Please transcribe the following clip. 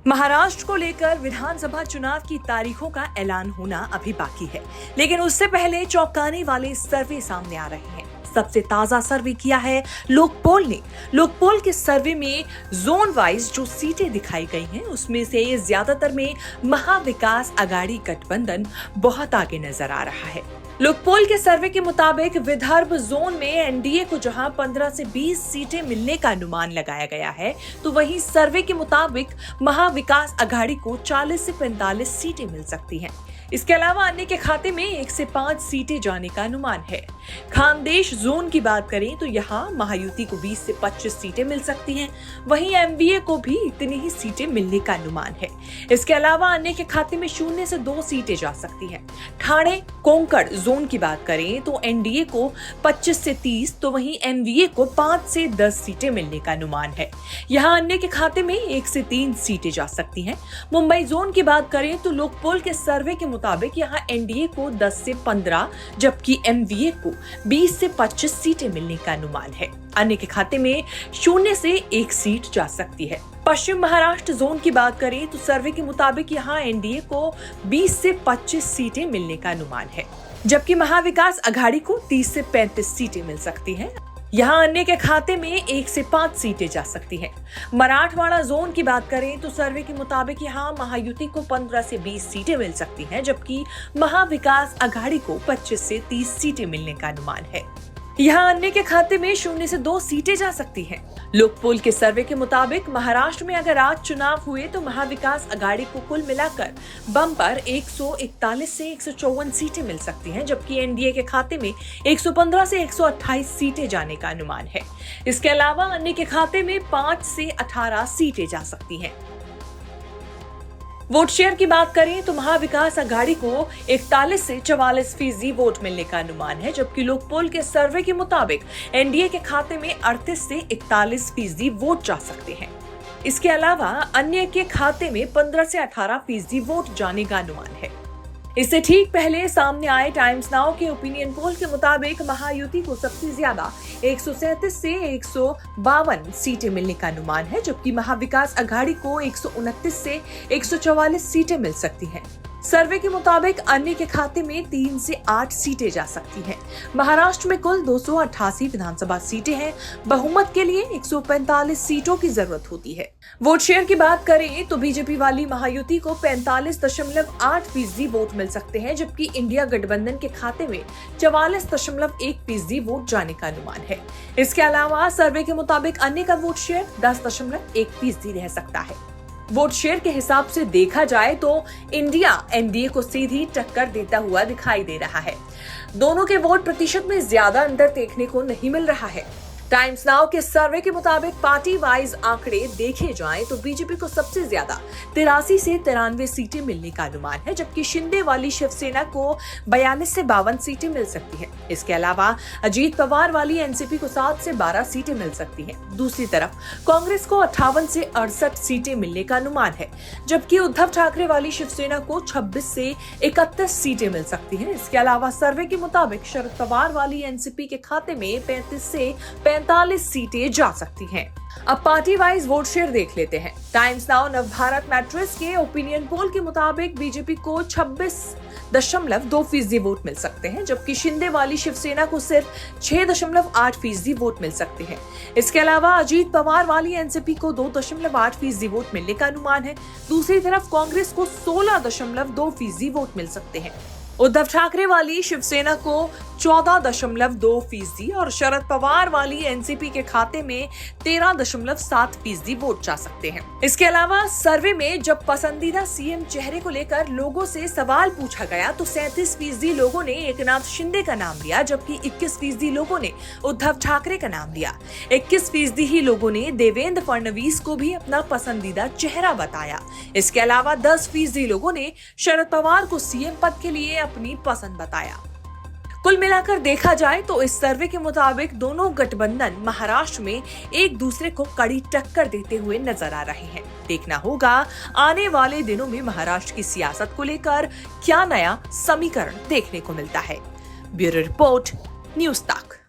महाराष्ट्र को लेकर विधानसभा चुनाव की तारीखों का ऐलान होना अभी बाकी है, लेकिन उससे पहले चौंकाने वाले सर्वे सामने आ रहे हैं। सबसे ताजा सर्वे किया है लोकपोल ने। लोकपोल के सर्वे में जोन वाइज जो सीटें दिखाई गई हैं, उसमें से ज्यादातर में महाविकास आघाड़ी गठबंधन बहुत आगे नजर आ रहा है। लोकपोल के सर्वे के मुताबिक विदर्भ जोन में एनडीए को जहां 15 से 20 सीटें मिलने का अनुमान लगाया गया है, तो वहीं सर्वे के मुताबिक महाविकास आघाड़ी को 40 से 45 सीटें मिल सकती हैं। इसके अलावा अन्य के खाते में 1 से 5 सीटें जाने का अनुमान है। खानदेश जोन की बात करें तो यहाँ महायुति को 20 से 25 सीटें मिल सकती हैं, वहीं एमवीए को भी इतनी ही सीटें मिलने का अनुमान है। इसके अलावा अन्य के खाते में 0 से 2 सीटें जा सकती हैं। ठाणे कोंकण जोन की बात करें तो एनडीए को 25 से 30, तो वहीं एमवीए को 5 से 10 सीटें मिलने का अनुमान है। यहाँ अन्य के खाते में 1 से 3 सीटें जा सकती हैं। मुंबई जोन की बात करें तो लोकपोल के सर्वे के मुताबिक यहाँ एनडीए को 10 से 15, जबकि एमवीए को 20 से 25 सीटें मिलने का अनुमान है। अन्य के खाते में 0 से 1 सीट जा सकती है। पश्चिम महाराष्ट्र जोन की बात करें तो सर्वे के मुताबिक यहाँ एनडीए को 20 से 25 सीटें मिलने का अनुमान है, जबकि महाविकास आघाड़ी को 30 से 35 सीटें मिल सकती हैं। यहाँ अन्य के खाते में 1 से 5 सीटें जा सकती हैं। मराठवाड़ा जोन की बात करें तो सर्वे के मुताबिक यहाँ महायुति को 15 से 20 सीटें मिल सकती हैं, जबकि महाविकास आघाड़ी को 25 से 30 सीटें मिलने का अनुमान है। यहाँ अन्य के खाते में 0 से 2 सीटें जा सकती हैं। लोकपोल के सर्वे के मुताबिक महाराष्ट्र में अगर आज चुनाव हुए तो महाविकास आघाड़ी को कुल मिलाकर बम्पर 141 से 154 सीटें मिल सकती हैं, जबकि एनडीए के खाते में 115 से 128 सीटें जाने का अनुमान है। इसके अलावा अन्य के खाते में 5 से 18 सीटें जा सकती हैं। वोट शेयर की बात करें तो महाविकास आघाड़ी को 41 से 44% वोट मिलने का अनुमान है, जबकि लोकपोल के सर्वे के मुताबिक एनडीए के खाते में 38 से 41% वोट जा सकते हैं। इसके अलावा अन्य के खाते में 15 से 18% वोट जाने का अनुमान है। इससे ठीक पहले सामने आए टाइम्स नाउ के ओपिनियन पोल के मुताबिक महायुति को सबसे ज्यादा 137 से 152 सीटें मिलने का अनुमान है, जबकि महाविकास आघाड़ी को 129 से 144 सीटें मिल सकती हैं। सर्वे के मुताबिक अन्य के खाते में 3 से 8 सीटें जा सकती हैं। महाराष्ट्र में कुल 288 विधानसभा सीटें हैं। बहुमत के लिए 145 सीटों की जरूरत होती है। वोट शेयर की बात करें तो बीजेपी वाली महायुति को 45.8% वोट मिल सकते हैं, जबकि इंडिया गठबंधन के खाते में 44.1% वोट जाने का अनुमान है। इसके अलावा सर्वे के मुताबिक अन्य का वोट शेयर 10.1% रह सकता है। वोट शेयर के हिसाब से देखा जाए तो इंडिया एनडीए को सीधी टक्कर देता हुआ दिखाई दे रहा है। दोनों के वोट प्रतिशत में ज्यादा अंतर देखने को नहीं मिल रहा है। टाइम्स नाउ के सर्वे के मुताबिक पार्टी वाइज आंकड़े देखे जाएं तो बीजेपी को सबसे ज्यादा 83 से 93 सीटें मिलने का अनुमान है, जबकि शिंदे वाली शिवसेना को 42 से 52 सीटें मिल सकती हैं। इसके अलावा अजीत पवार वाली एनसीपी को 7 से 12 सीटें मिल सकती हैं। दूसरी तरफ कांग्रेस को 58 से 68 सीटें मिलने का अनुमान है, जबकि उद्धव ठाकरे वाली शिवसेना को 26 से 31 सीटें मिल सकती हैं। इसके अलावा सर्वे के मुताबिक शरद पवार वाली एनसीपी के खाते में 35 से 45 सीटें जा सकती हैं। अब पार्टी वाइज वोट शेयर देख लेते हैं। टाइम्स नाउ नवभारत मैट्रिक्स के ओपिनियन पोल के मुताबिक बीजेपी को 26.2% वोट मिल सकते हैं, जबकि शिंदे वाली शिवसेना को सिर्फ 6.8% वोट मिल सकते हैं। इसके अलावा अजीत पवार वाली एनसीपी को 2.8% वोट मिलने का अनुमान है। दूसरी तरफ कांग्रेस को 16.2% वोट मिल सकते हैं। उद्धव ठाकरे वाली शिवसेना को 14.2% और शरद पवार वाली एनसीपी के खाते में 13.7% वोट जा सकते हैं। इसके अलावा सर्वे में जब पसंदीदा सीएम चेहरे को लेकर लोगों से सवाल पूछा गया तो 37% लोगों ने एकनाथ शिंदे का नाम लिया, जबकि 21% लोगों ने उद्धव ठाकरे का नाम लिया। 21% ही लोगों ने देवेंद्र फडणवीस को भी अपना पसंदीदा चेहरा बताया। इसके अलावा 10% लोगों ने शरद पवार को सीएम पद के लिए अपनी पसंद बताया। कुल मिलाकर देखा जाए तो इस सर्वे के मुताबिक दोनों गठबंधन महाराष्ट्र में एक दूसरे को कड़ी टक्कर देते हुए नजर आ रहे हैं। देखना होगा आने वाले दिनों में महाराष्ट्र की सियासत को लेकर क्या नया समीकरण देखने को मिलता है। ब्यूरो रिपोर्ट, न्यूज़ तक।